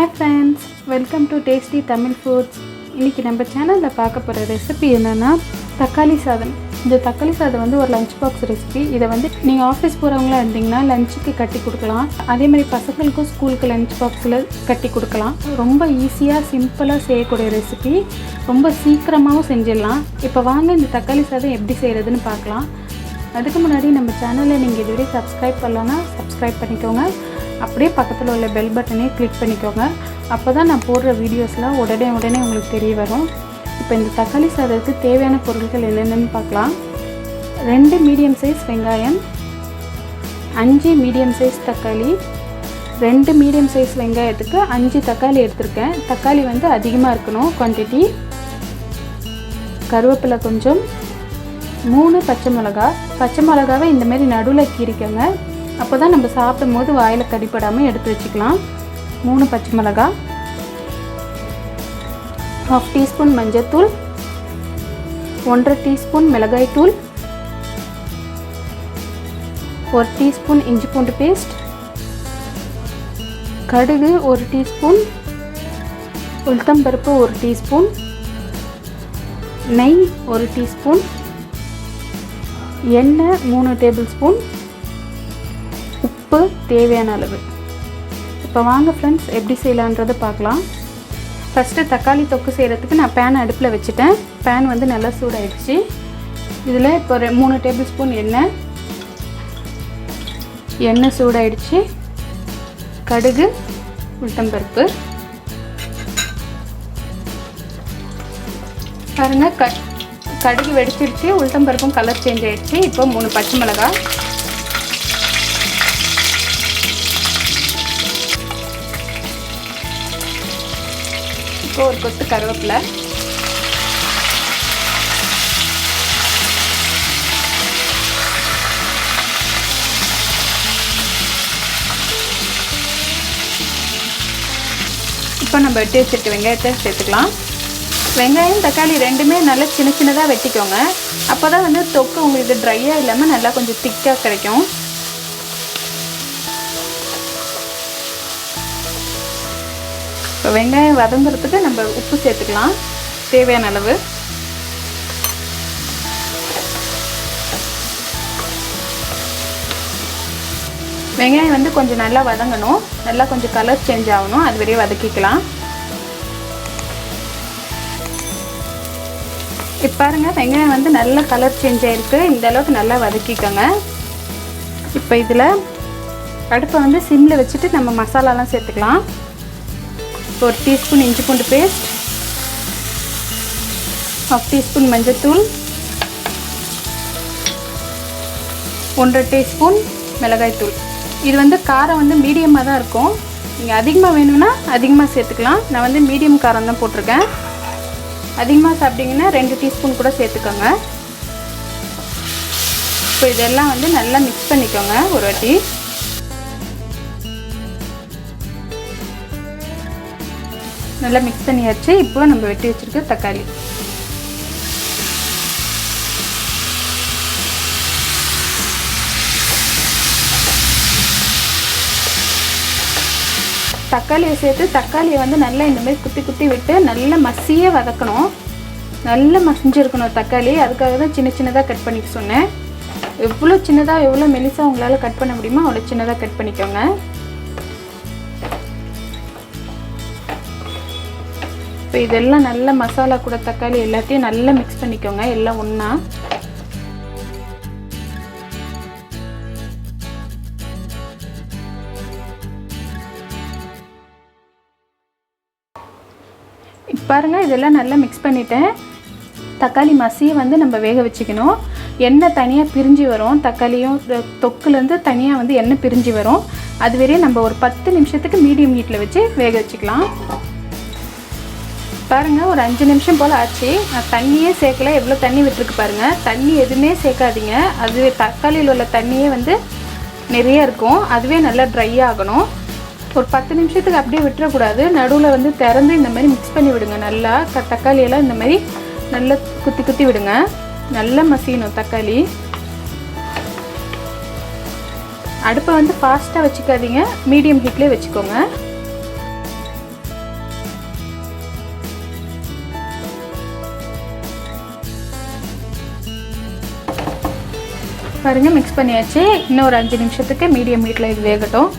Hi friends, welcome to Tasty Tamil Foods. இன்னைக்கு நம்ம சேனல்ல பார்க்க போற ரெசிபி என்னன்னா தக்காளி சாதம். இந்த தக்காளி சாதம் வந்து ஒரு லஞ்ச் பாக்ஸ் ரெசிபி. இத வந்து நீங்க ஆபீஸ் போறவங்களா இருந்தீங்கன்னா லஞ்சுக்கு கட்டி கொடுக்கலாம். அதே மாதிரி பசங்களுக்கு ஸ்கூலுக்கு லஞ்ச் பாக்ஸ்ல கட்டி கொடுக்கலாம். ரொம்ப ஈஸியா சிம்பிளா செய்யக்கூடிய ரெசிபி. ரொம்ப சீக்கிரமாவும் செஞ்சிடலாம். இப்போ வாங்க இந்த தக்காளி சாதம் எப்படி செய்யறதுன்னு பார்க்கலாம். அதுக்கு முன்னாடி நம்ம சேனலை நீங்க இதுவரை Subscribe பண்ணலனா Subscribe பண்ணிக்கோங்க. அப்படியே பக்கத்துல உள்ள பெல் பட்டனை கிளிக் பண்ணிக்கோங்க. அப்பதான் நான் போடுற வீடியோஸ்லாம் உடனே உங்களுக்கு தெரிய வரும். இப்போ இந்த தக்காளி சாதத்துக்கு தேவையான பொருட்கள் என்னென்னன்னு பார்க்கலாம். 2 மீடியம் சைஸ் வெங்காயம், 5 மீடியம் சைஸ் தக்காளி, 2 மீடியம் சைஸ் வெங்காயத்துக்கு 5 தக்காளி எடுத்துர்க்கேன். தக்காளி வந்து அதிகமா இருக்கணும் குவாண்டிட்டி. கருவேப்பிலை கொஞ்சம், 3 பச்சை மிளகாய். பச்சை மிளகாவை இந்த மாதிரி நடுவுல கீறிக்கங்க. அப்போதான் நம்ம சாப்பிடும்போது வாயில கடிபடாம எடுத்து வச்சுக்கலாம். 3 பச்சை மிளகாய், 1/2 டீஸ்பூன் மஞ்சள் தூள், 1/2 டீஸ்பூன் மிளகாய் தூள், 1 டீஸ்பூன் இஞ்சி பூண்டு பேஸ்ட், கடுகு 1 டீஸ்பூன், உளுத்தம் பருப்பு 1 டீஸ்பூன், நெய் 1 டீஸ்பூன், எண்ணெய் 3 டேபிள் ஸ்பூன், உப்பு தேவையான அளவு. இப்போ வாங்க ஃப்ரெண்ட்ஸ் எப்படி செய்யலான்றதை பார்க்கலாம். ஃபஸ்ட்டு தக்காளி தொக்கு செய்கிறதுக்கு நான் பேன் அடுப்பில் வச்சுட்டேன். பேன் வந்து நல்லா சூடாயிடுச்சு. இதில் இப்போ 3 டேபிள் ஸ்பூன் எண்ணெய் சூடாயிடுச்சு. கடுகு, உளுத்தம்பருப்பு பாருங்கள். கடுகு வெடிச்சிடுச்சு, உளுத்தம்பருப்பும் கலர் சேஞ்ச் ஆகிடுச்சு. இப்போ 3 பச்சை மிளகாய், இப்போ ஒரு கொத்து கருவேப்பிலை, இப்போ நம்ம வெட்டி வச்சிருக்க வெங்காயத்தை சேர்த்துக்கலாம். வெங்காயம் தக்காளி ரெண்டுமே நல்லா சின்னதாக வெட்டிக்கோங்க. அப்போ தான் வந்து தொக்கு உங்களுக்கு ட்ரையாக இல்லாமல் நல்லா கொஞ்சம் திக்காக கிடைக்கும். இப்போ வெங்காயம் வதங்குறதுக்கு நம்ம உப்பு சேர்த்துக்கலாம் தேவையான அளவு. வெங்காயம் வந்து கொஞ்சம் நல்லா வதங்கணும், நல்லா கொஞ்சம் கலர் சேஞ்ச் ஆகணும், அது வரையும் வதக்கிக்கலாம். இப்போ பாருங்கள் வெங்காயம் வந்து நல்ல கலர் சேஞ்ச் ஆகிருக்கு. இந்த அளவுக்கு நல்லா வதக்கிக்கோங்க. இப்போ இதில் அடுப்பை வந்து சிம்மில் வச்சுட்டு நம்ம மசாலாலாம் சேர்த்துக்கலாம். 1 டீஸ்பூன் இஞ்சி பூண்டு பேஸ்ட், 1/2 டீஸ்பூன் மஞ்சள் தூள், 1/2 டீஸ்பூன் மிளகாய் தூள். இது வந்து காரம் வந்து மீடியமாக தான் இருக்கும். நீங்கள் அதிகமாக வேணும்னா அதிகமாக சேர்த்துக்கலாம். நான் வந்து மீடியம் காரம் தான் போட்டிருக்கேன். அதிகமாக சாப்பிட்டீங்கன்னா 2 டீஸ்பூன் கூட சேர்த்துக்கோங்க. இப்போ இதெல்லாம் வந்து நல்லா மிக்ஸ் பண்ணிக்கோங்க ஒரு வாட்டி. நல்லா மிக்ஸ் பண்ணியாச்சு. இப்போ நம்ம வெட்டி வச்சிருக்க தக்காளி, தக்காளியை சேர்த்து தக்காளியை வந்து நல்லா இந்த மாதிரி குத்தி விட்டு நல்லா மசிய வதக்கணும். நல்லா மசிஞ்சிருக்கணும் தக்காளி. அதுக்காக தான் சின்னதாக கட் பண்ணிக்க சொன்னேன். எவ்வளோ சின்னதாக எவ்வளோ மெலிசாக உங்களால் கட் பண்ண முடியுமோ அவ்வளோ சின்னதாக கட் பண்ணிக்கோங்க. இப்போ இதெல்லாம் நல்ல மசாலா கூட தக்காளி எல்லாத்தையும் நல்லா மிக்ஸ் பண்ணிக்கோங்க எல்லாம் ஒன்றா. இப்போ பாருங்கள் இதெல்லாம் நல்லா மிக்ஸ் பண்ணிட்டேன். தக்காளி மசியை வந்து நம்ம வேக வச்சுக்கணும். எண்ணெய் தனியாக பிரிஞ்சு வரும். தக்காளியும் தொக்குலேருந்து தனியாக வந்து எண்ணெய் பிரிஞ்சு வரும். அது வரையும் நம்ம ஒரு 10 நிமிஷத்துக்கு மீடியம் ஹீட்டில் வச்சு வேக வச்சுக்கலாம். பாருங்கள் ஒரு 5 நிமிஷம் போல் ஆச்சு. நான் தண்ணியே சேர்க்கல. எவ்வளோ தண்ணி விட்டுருக்கு பாருங்கள். தண்ணி எதுவுமே சேர்க்காதீங்க. அதுவே தக்காளியில் உள்ள தண்ணியே வந்து நிறைய இருக்கும். அதுவே நல்லா ட்ரை ஆகணும். ஒரு 10 நிமிஷத்துக்கு அப்படியே விட்டுறக்கூடாது. நடுவில் வந்து திறந்து இந்த மாதிரி மிக்ஸ் பண்ணி விடுங்க. நல்லா தக்காளியெல்லாம் இந்த மாதிரி நல்லா குத்தி விடுங்க. நல்லா மசியணும் தக்காளி. அடுப்பை வந்து ஃபாஸ்ட்டாக வச்சுக்காதீங்க, மீடியம் ஹீட்லேயே வச்சுக்கோங்க. பாருங்கள் மிக்ஸ் பண்ணியாச்சு. இன்னும் ஒரு 5 நிமிஷத்துக்கு மீடியம் ஹீட்டில் இது வேகட்டும்.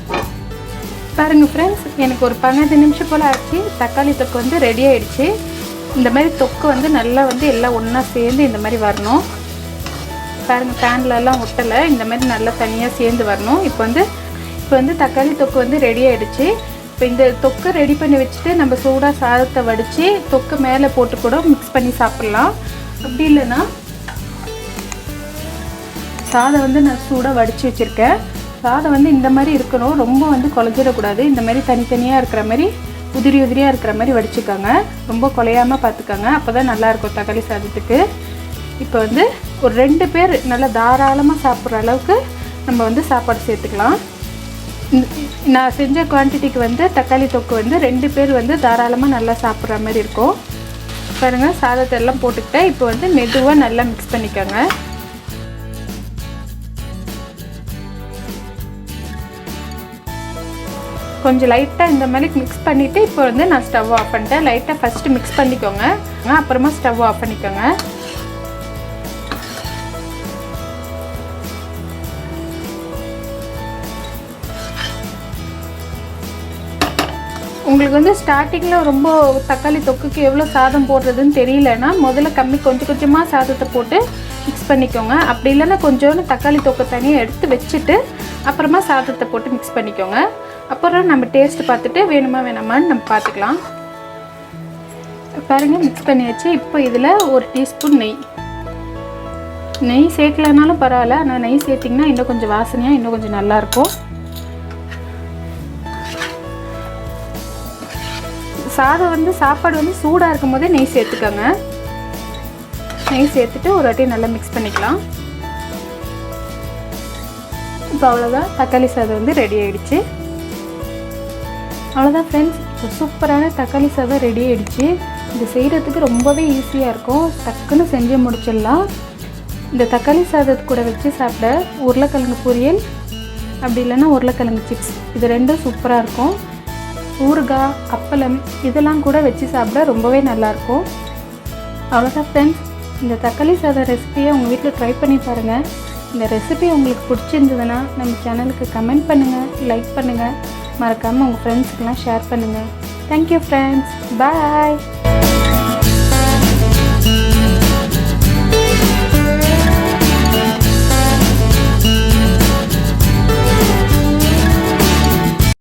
பாருங்கள் ஃப்ரெண்ட்ஸ், எனக்கு ஒரு 12 நிமிஷம் போல் ஆச்சு. தக்காளி தொக்கு வந்து ரெடி ஆகிடுச்சு. இந்த மாதிரி தொக்கு வந்து நல்லா வந்து எல்லாம் ஒன்றா சேர்ந்து இந்த மாதிரி வரணும். பாருங்கள் பேன்லலாம் ஒட்டலை, இந்த மாதிரி நல்லா தனியாக சேர்ந்து வரணும். இப்போ வந்து தக்காளி தொக்கு வந்து ரெடி ஆகிடுச்சு. இப்போ இந்த தொக்கை ரெடி பண்ணி வச்சுட்டு நம்ம சூடாக சாதத்தை வடித்து தொக்கை மேலே போட்டு கூட மிக்ஸ் பண்ணி சாப்பிட்லாம். அப்படி இல்லைன்னா சாதம் வந்து நான் சூடாக வடித்து வச்சுருக்கேன். சாதம் வந்து இந்த மாதிரி இருக்கணும், ரொம்ப வந்து குழஞ்சிடக்கூடாது. இந்த மாதிரி தனித்தனியாக இருக்கிற மாதிரி உதிரியாக இருக்கிற மாதிரி வடிச்சுக்கோங்க. ரொம்ப குலையாமல் பார்த்துக்கோங்க, அப்போ தான் நல்லாயிருக்கும் தக்காளி சாதத்துக்கு. இப்போ வந்து ஒரு 2 பேர் நல்லா தாராளமாக சாப்பிட்ற அளவுக்கு நம்ம வந்து சாப்பாடு சேர்த்துக்கலாம். நான் செஞ்ச குவான்டிட்டிக்கு வந்து தக்காளி தொக்கு வந்து 2 பேர் வந்து தாராளமாக நல்லா சாப்பிட்ற மாதிரி இருக்கும். பாருங்கள் சாதத்தை எல்லாம் போட்டுக்கிட்டேன். இப்போ வந்து மெதுவாக நல்லா மிக்ஸ் பண்ணிக்கோங்க. கொஞ்சம் லைட்டாக இந்த மாதிரி மிக்ஸ் பண்ணிவிட்டு இப்போ வந்து நான் ஸ்டவ் ஆஃப் பண்ணிட்டேன். லைட்டாக ஃபஸ்ட்டு மிக்ஸ் பண்ணிக்கோங்க, அப்புறமா ஸ்டவ் ஆஃப் பண்ணிக்கோங்க. உங்களுக்கு வந்து ஸ்டார்டிங்கில் ரொம்ப தக்காளி தொக்குக்கு எவ்வளோ சாதம் போடுறதுன்னு தெரியலன்னா முதல்ல கொஞ்சம் கொஞ்சமாக சாதத்தை போட்டு மிக்ஸ் பண்ணிக்கோங்க. அப்படி இல்லைன்னா கொஞ்சோண்டு தக்காளி தொக்கை தனியாக எடுத்து வச்சுட்டு அப்புறமா சாதத்தை போட்டு மிக்ஸ் பண்ணிக்கோங்க. அப்புறம் நம்ம டேஸ்ட்டு பார்த்துட்டு வேணுமா வேணாமான்னு நம்ம பார்த்துக்கலாம். பாருங்கள் மிக்ஸ் பண்ணியாச்சு. இப்போ இதில் 1 டீஸ்பூன் நெய் சேர்க்கலனாலும் பரவாயில்ல, ஆனால் நெய் சேர்த்திங்கன்னா இன்னும் கொஞ்சம் வாசனையாக இன்னும் கொஞ்சம் நல்லாயிருக்கும். சாப்பாடு வந்து சூடாக இருக்கும் போதே நெய் சேர்த்துக்கோங்க. நெய் சேர்த்துட்டு ஒரு வாட்டி நல்லா மிக்ஸ் பண்ணிக்கலாம். இப்போ அவ்வளோதான், தக்காளி சாதம் வந்து ரெடி ஆகிடுச்சு. அவ்வளோதான் ஃப்ரெண்ட்ஸ், இப்போ சூப்பரான தக்காளி சாதம் ரெடி ஆகிடுச்சு. இது செய்கிறதுக்கு ரொம்பவே ஈஸியாக இருக்கும், டக்குன்னு செஞ்சு முடிச்சிடலாம். இந்த தக்காளி சாதத்து கூட வச்சு சாப்பிட உருளைக்கிழங்கு பொரியல், அப்படி இல்லைன்னா உருளைக்கிழங்கு சிப்ஸ், இது 2ம் சூப்பராக இருக்கும். ஊறுகாய், அப்பளம் இதெல்லாம் கூட வச்சு சாப்பிட ரொம்பவே நல்லாயிருக்கும். அவ்வளோதான் ஃப்ரெண்ட்ஸ், இந்த தக்காளி சாதம் ரெசிபியை உங்கள் வீட்டில் ட்ரை பண்ணி பாருங்கள். இந்த ரெசிபி உங்களுக்கு பிடிச்சிருந்ததுன்னா நம்ம சேனலுக்கு கமெண்ட் பண்ணுங்கள், லைக் பண்ணுங்கள், மறக்காமல் உங்கள் ஃப்ரெண்ட்ஸுக்கெல்லாம் ஷேர் பண்ணுங்கள். தேங்க்யூ ஃப்ரெண்ட்ஸ், பாய்.